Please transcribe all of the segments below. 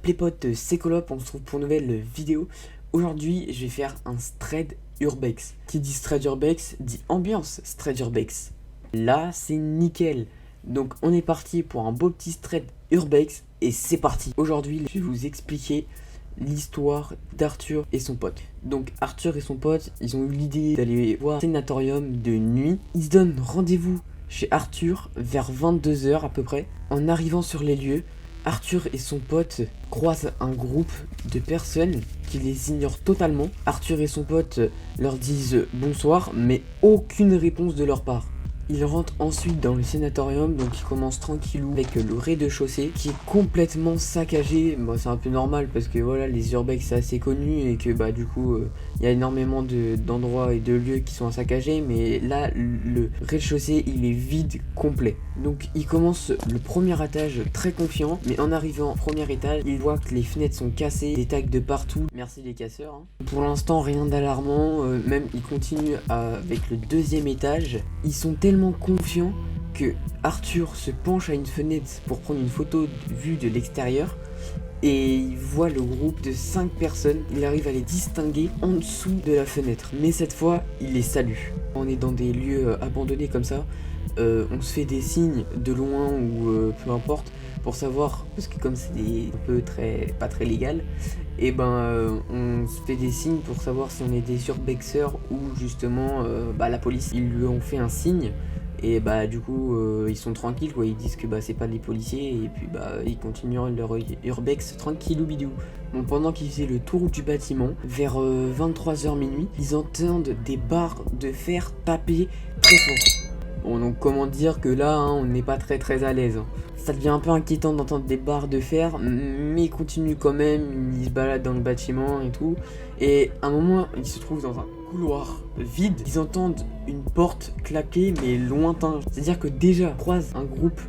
Les potes, c'est Colop, on se retrouve pour une nouvelle vidéo. Aujourd'hui, je vais faire un Thread Urbex. Qui dit Thread Urbex dit ambiance Thread Urbex. Là, c'est nickel. Donc, on est parti pour un beau petit Thread Urbex et c'est parti. Aujourd'hui, je vais vous expliquer l'histoire d'Arthur et son pote. Donc, Arthur et son pote, ils ont eu l'idée d'aller voir un sanatorium de nuit. Ils se donnent rendez-vous chez Arthur vers 22 h à peu près. En arrivant sur les lieux, Arthur et son pote croisent un groupe de personnes qui les ignorent totalement. Arthur et son pote leur disent bonsoir, mais aucune réponse de leur part. Ils rentrent ensuite dans le sanatorium, donc ils commencent tranquillou avec le rez-de-chaussée qui est complètement saccagé. Bon, c'est un peu normal parce que voilà, les urbex c'est assez connu et que du coup il y a énormément d'endroits et de lieux qui sont saccagés, mais là le rez-de-chaussée il est vide complet. Donc ils commencent le premier étage très confiant, mais en arrivant au premier étage, ils voient que les fenêtres sont cassées, des tags de partout. Merci les casseurs. Pour l'instant rien d'alarmant, même ils continuent avec le deuxième étage. Ils sont tellement confiants que Arthur se penche à une fenêtre pour prendre une photo vue de l'extérieur et il voit le groupe de 5 personnes. Il arrive à les distinguer en dessous de la fenêtre, mais cette fois il les salue. On est dans des lieux abandonnés comme ça, on se fait des signes de loin ou peu importe pour savoir, parce que comme c'est un peu pas très légal, et on se fait des signes pour savoir si on est des urbexeurs ou justement la police. Ils lui ont fait un signe et du coup ils sont tranquilles quoi, ils disent que c'est pas des policiers et puis ils continuent leur urbex tranquillou bidou. Bon, pendant qu'ils faisaient le tour du bâtiment, vers 23 h minuit, ils entendent des barres de fer taper très fort. Bon, donc comment dire que là on n'est pas très à l'aise. Ça devient un peu inquiétant d'entendre des barres de fer, mais ils continuent quand même, ils se baladent dans le bâtiment et tout. Et à un moment, ils se trouvent dans un couloir vide, ils entendent une porte claquer mais lointain. C'est-à-dire que déjà, ils croisent un groupe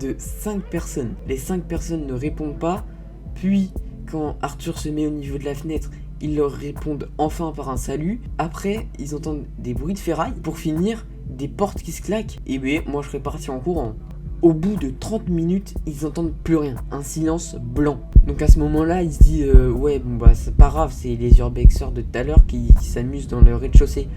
de 5 personnes. Les 5 personnes ne répondent pas, puis quand Arthur se met au niveau de la fenêtre, ils leur répondent enfin par un salut. Après, ils entendent des bruits de ferraille. Pour finir, des portes qui se claquent. Et moi je serais parti en courant. Au bout de 30 minutes, ils entendent plus rien. Un silence blanc. Donc à ce moment-là, ils se disent c'est pas grave, c'est les urbexeurs de tout à l'heure qui s'amusent dans le rez-de-chaussée.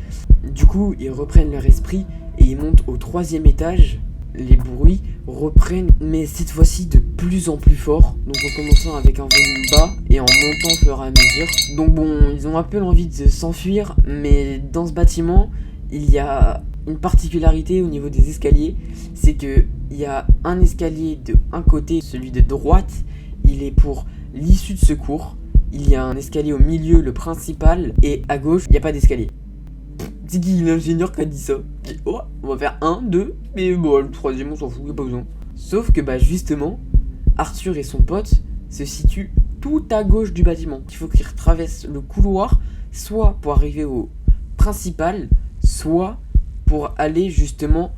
Du coup, ils reprennent leur esprit et ils montent au 3e étage. Les bruits reprennent, mais cette fois-ci de plus en plus fort. Donc en commençant avec un volume bas et en montant au fur et à mesure. Donc bon, ils ont un peu l'envie de s'enfuir, mais dans ce bâtiment, il y a une particularité au niveau des escaliers, c'est que il y a un escalier de un côté, celui de droite, il est pour l'issue de secours. Il y a un escalier au milieu, le principal, et à gauche, il n'y a pas d'escalier. C'est qui l'ingénieur qui a dit ça? Oh, on va faire 1, 2, mais le troisième on s'en fout, il n'y a pas besoin. Sauf que justement, Arthur et son pote se situent tout à gauche du bâtiment. Il faut qu'ils traversent le couloir, soit pour arriver au principal, soit pour aller justement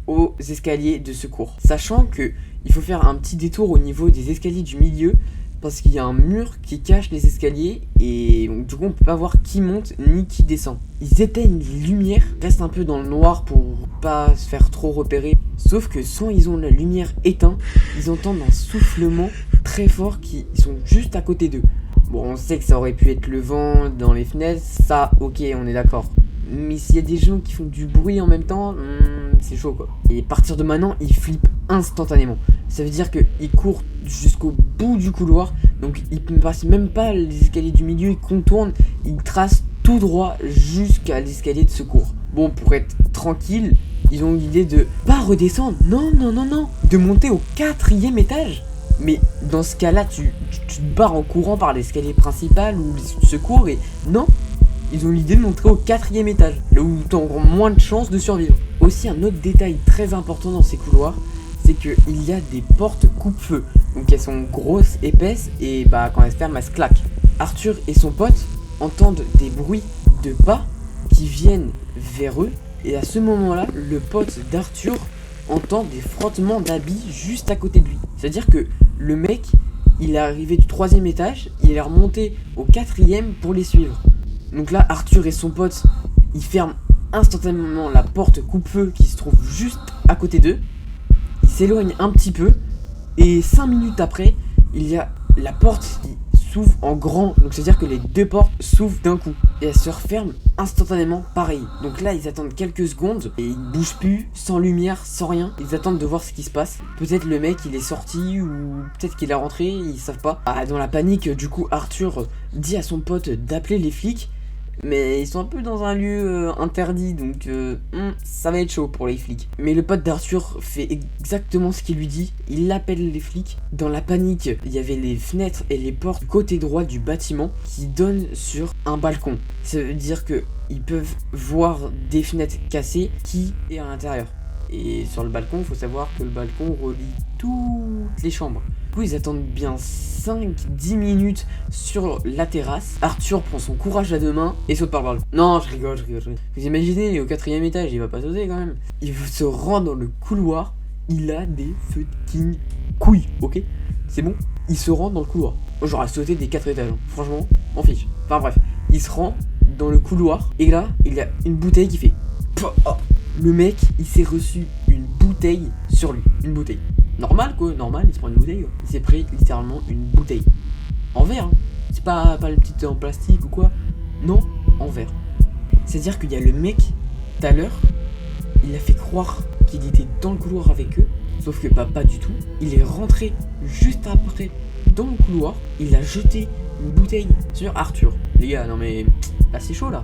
aux escaliers de secours. Sachant que il faut faire un petit détour au niveau des escaliers du milieu parce qu'il y a un mur qui cache les escaliers et donc, du coup on peut pas voir qui monte ni qui descend. Ils éteignent les lumières, restent un peu dans le noir pour pas se faire trop repérer. Sauf que quand ils ont la lumière éteinte, ils entendent un soufflement très fort qui sont juste à côté d'eux. Bon, on sait que ça aurait pu être le vent dans les fenêtres, ça ok, on est d'accord. Mais s'il y a des gens qui font du bruit en même temps, c'est chaud quoi. Et à partir de maintenant, ils flippent instantanément. Ça veut dire qu'ils courent jusqu'au bout du couloir. Donc ils ne passent même pas les escaliers du milieu, ils contournent, ils tracent tout droit jusqu'à l'escalier de secours. Bon, pour être tranquille, ils ont l'idée de pas redescendre, non, de monter au 4e étage. Mais dans ce cas-là, tu te barres en courant par l'escalier principal ou l'issue de secours et non. Ils ont l'idée de monter au 4e étage, là où tu as encore moins de chances de survivre. Aussi, un autre détail très important dans ces couloirs, c'est qu'il y a des portes coupe-feu. Donc elles sont grosses, épaisses, et quand elles se ferment, elles se claquent. Arthur et son pote entendent des bruits de pas qui viennent vers eux. Et à ce moment-là, le pote d'Arthur entend des frottements d'habits juste à côté de lui. C'est-à-dire que le mec, il est arrivé du 3e étage, il est remonté au 4e pour les suivre. Donc là, Arthur et son pote, ils ferment instantanément la porte coupe-feu qui se trouve juste à côté d'eux. Ils s'éloignent un petit peu et 5 minutes après, il y a la porte s'ouvre en grand, donc c'est à dire que les deux portes s'ouvrent d'un coup et elles se referment instantanément pareil. Donc là ils attendent quelques secondes et ils bougent plus, sans lumière, sans rien. Ils attendent de voir ce qui se passe. Peut-être le mec il est sorti ou peut-être qu'il est rentré, ils savent pas. Ah, dans la panique, du coup Arthur dit à son pote d'appeler les flics. Mais ils sont un peu dans un lieu interdit, donc ça va être chaud pour les flics. Mais le pote d'Arthur fait exactement ce qu'il lui dit. Il appelle les flics. Dans la panique, il y avait les fenêtres et les portes côté droit du bâtiment qui donnent sur un balcon. Ça veut dire que ils peuvent voir des fenêtres cassées qui est à l'intérieur. Et sur le balcon, il faut savoir que le balcon relie toutes les chambres. Du coup, ils attendent bien 5-10 minutes sur la terrasse. Arthur prend son courage à deux mains et saute par le balcon. Non, je rigole. Vous imaginez, il est au 4ème étage, il va pas sauter quand même. Il se rend dans le couloir, il a des fucking couilles, ok? C'est bon? Il se rend dans le couloir. Moi, j'aurais sauté des 4 étages, hein. Franchement, on fiche. Enfin bref, il se rend dans le couloir et là, il y a une bouteille qui fait... Le mec, il s'est reçu une bouteille sur lui. Une bouteille. Normal quoi, normal, il se prend une bouteille. Il s'est pris littéralement une bouteille. En verre, hein. C'est pas une petite en plastique ou quoi. Non, en verre. C'est-à-dire qu'il y a le mec, tout à l'heure, il a fait croire qu'il était dans le couloir avec eux. Sauf que pas du tout. Il est rentré juste après dans le couloir. Il a jeté une bouteille sur Arthur. Les gars, non mais là c'est chaud là.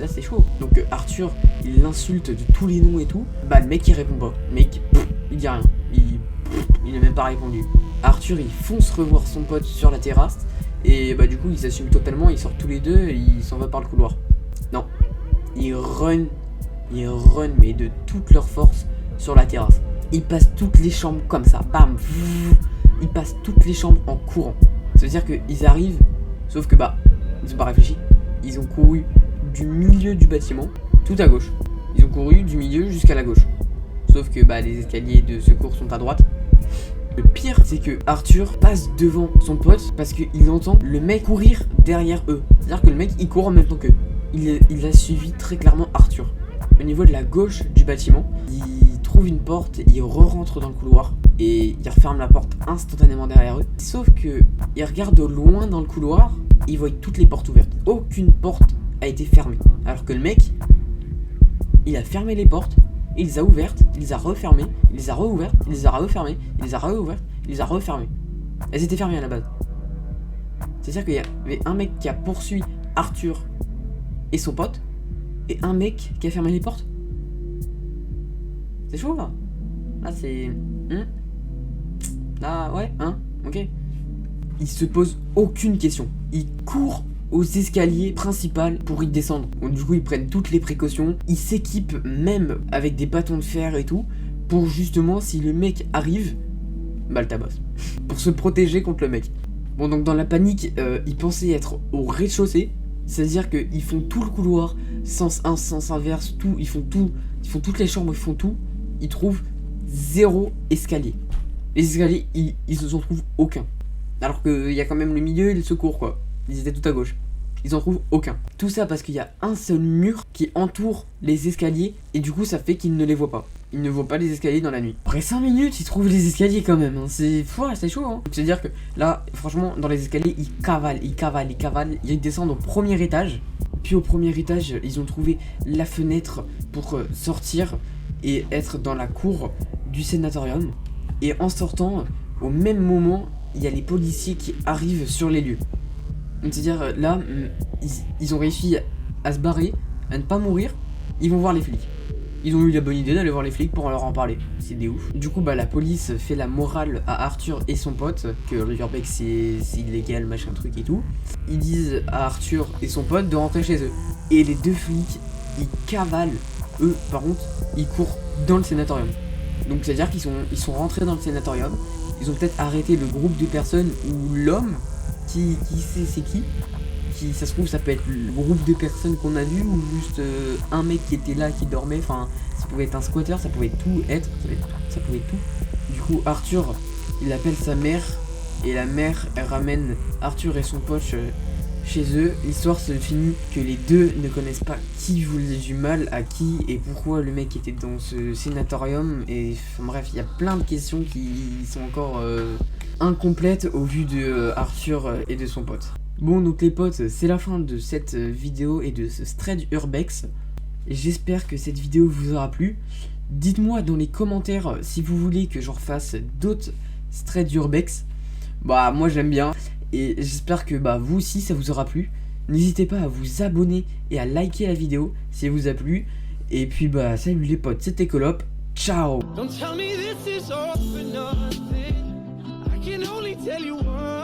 Là c'est chaud. Donc Arthur, il l'insulte de tous les noms et tout. Bah le mec il répond pas. Le mec, il dit rien. Il n'a même pas répondu. Arthur il fonce revoir son pote sur la terrasse. Et bah du coup il s'assume totalement. Ils sortent tous les deux et il s'en va par le couloir. Non. Ils run mais de toute leur force sur la terrasse. Ils passent toutes les chambres comme ça. Bam. Ils passent toutes les chambres en courant. Ça veut dire qu'ils arrivent. Sauf que bah ils ont pas réfléchi. Ils ont couru du milieu du bâtiment, tout à gauche. Ils ont couru du milieu jusqu'à la gauche. Sauf que bah les escaliers de secours sont à droite. Le pire, c'est que Arthur passe devant son pote parce qu'il entend le mec courir derrière eux. C'est-à-dire que le mec, il court en même temps qu'eux. Il a suivi très clairement Arthur. Au niveau de la gauche du bâtiment, il trouve une porte, il re-rentre dans le couloir et il referme la porte instantanément derrière eux. Sauf que il regarde au loin dans le couloir, il voit toutes les portes ouvertes. Aucune porte a été fermée. Alors que le mec, il a fermé les portes, il les a ouvertes, il les a refermées, il les a reouvertes, il les a refermées, il les a reouvertes, il les a refermées. Elles étaient fermées à la base. C'est-à-dire qu'il y avait un mec qui a poursuivi Arthur et son pote, et un mec qui a fermé les portes. C'est chaud là. Là c'est... Là ouais, ok. Il se pose aucune question. Il court aux escaliers principaux pour y descendre. Donc du coup ils prennent toutes les précautions. Ils s'équipent même avec des bâtons de fer et tout, pour justement si le mec arrive, bah le tabasse. Pour se protéger contre le mec. Bon donc dans la panique, ils pensaient être au rez-de-chaussée. C'est-à-dire qu'ils font tout le couloir, sens 1, sens inverse, tout, ils font toutes les chambres, ils font tout. Ils trouvent 0 escalier. Les escaliers, ils ne en trouvent aucun. Alors qu'il y a quand même le milieu et le secours quoi. Ils étaient tout à gauche. Ils en trouvent aucun. Tout ça parce qu'il y a un seul mur qui entoure les escaliers et du coup ça fait qu'ils ne les voient pas. Ils ne voient pas les escaliers dans la nuit. Après 5 minutes, ils trouvent les escaliers quand même. Hein. C'est chaud. Hein. C'est-à-dire que là, franchement, dans les escaliers, ils cavalent. Ils descendent au premier étage. Puis au premier étage, ils ont trouvé la fenêtre pour sortir et être dans la cour du sénatorium. Et en sortant, au même moment, il y a les policiers qui arrivent sur les lieux. C'est-à-dire là, ils ont réussi à se barrer, à ne pas mourir. Ils vont voir les flics. Ils ont eu la bonne idée d'aller voir les flics pour leur en parler. C'est des ouf. Du coup, bah la police fait la morale à Arthur et son pote que Riverbeck c'est illégal, machin truc et tout. Ils disent à Arthur et son pote de rentrer chez eux. Et les deux flics, ils cavalent. Eux, par contre, ils courent dans le sénatorium. Donc c'est-à-dire qu'ils sont rentrés dans le sénatorium. Ils ont peut-être arrêté le groupe de personnes ou l'homme qui sait c'est qui. Ça se trouve ça peut être le groupe de personnes qu'on a vu ou juste un mec qui était là qui dormait, enfin ça pouvait être un squatter, ça pouvait tout être, ça pouvait être tout. Du coup Arthur il appelle sa mère et la mère elle ramène Arthur et son pote chez eux. L'histoire se finit que les deux ne connaissent pas qui voulait du mal à qui et pourquoi le mec était dans ce sénatorium et enfin, bref il y a plein de questions qui sont encore incomplète au vu de Arthur et de son pote. Bon, donc les potes, c'est la fin de cette vidéo et de ce thread Urbex. J'espère que cette vidéo vous aura plu. Dites-moi dans les commentaires si vous voulez que j'en refasse d'autres threads Urbex. Bah moi j'aime bien et j'espère que vous aussi ça vous aura plu. N'hésitez pas à vous abonner et à liker la vidéo si elle vous a plu. Et puis salut les potes, c'était Colop. Ciao. Don't tell me this is all for nothing. I can only tell you one.